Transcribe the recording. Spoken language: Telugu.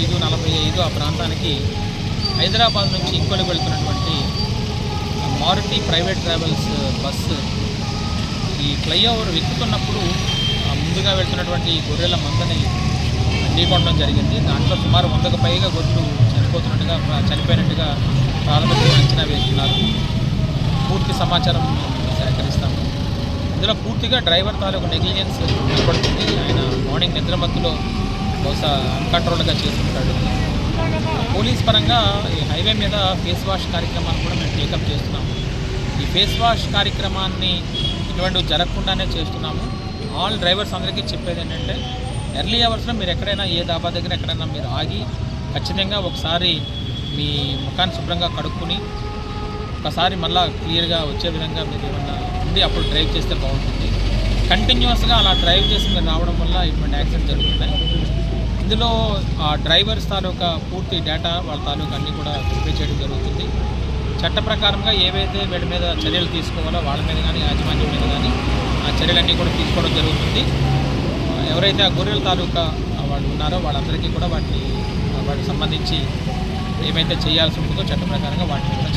5:45 ఆ ప్రాంతానికి హైదరాబాద్ నుంచి ఇంకోలికి వెళ్తున్నటువంటి మారుతి ప్రైవేట్ ట్రావెల్స్ బస్సు ఈ ఫ్లైఓవర్ ఎక్కుతున్నప్పుడు ముందుగా వెళ్తున్నటువంటి గొర్రెల మందని ఢీకొనడం జరిగింది. దాంట్లో సుమారు 100కు పైగా గొర్రెలు చనిపోయినట్టుగా ప్రాథమికంగా అంచనా వేస్తున్నారు. పూర్తి సమాచారం సేకరిస్తాము. ఇందులో పూర్తిగా డ్రైవర్ తాలూకు నెగ్లిజెన్స్ కనబడుతుంది. ఆయన మార్నింగ్ నిద్రమత్తులో బహుశా అన్కంట్రోల్గా చేస్తుంటాడు. పోలీస్ పరంగా ఈ హైవే మీద ఫేస్ వాష్ కార్యక్రమాన్ని కూడా మేము టేకప్ చేస్తున్నాము. ఈ ఫేస్ వాష్ కార్యక్రమాన్ని ఇటువంటివి జరగకుండానే చేస్తున్నాము. ఆల్ డ్రైవర్స్ అందరికీ చెప్పేది ఏంటంటే ఎర్లీ అవర్స్లో మీరు ఎక్కడైనా ఏ దాబా దగ్గర ఎక్కడైనా మీరు ఆగి ఖచ్చితంగా ఒకసారి మీ ముఖాన్ని శుభ్రంగా కడుక్కుని ఒకసారి మళ్ళీ క్లియర్గా వచ్చే విధంగా మీరు ఏమన్నా ఉంది అప్పుడు డ్రైవ్ చేస్తే బాగుంటుంది. కంటిన్యూస్గా అలా డ్రైవ్ చేసి మీరు రావడం వల్ల ఇటువంటి యాక్సిడెంట్ జరుగుతున్నాయి. ఇందులో ఆ డ్రైవర్స్ తాలూకా పూర్తి డేటా వాళ్ళ తాలూకా అన్నీ కూడా వెరిఫై చేయడం జరుగుతుంది. చట్ట ప్రకారంగా ఏవైతే వీళ్ళ మీద చర్యలు తీసుకోవాలో వాళ్ళ మీద కానీ యాజమాన్యం మీద కానీ ఆ చర్యలన్నీ కూడా తీసుకోవడం జరుగుతుంది. ఎవరైతే ఆ గొర్రెల తాలూకా వాళ్ళు ఉన్నారో వాళ్ళందరికీ కూడా వాటికి సంబంధించి ఏమైతే చేయాల్సి ఉంటుందో చట్ట ప్రకారంగా వాటిని కూడా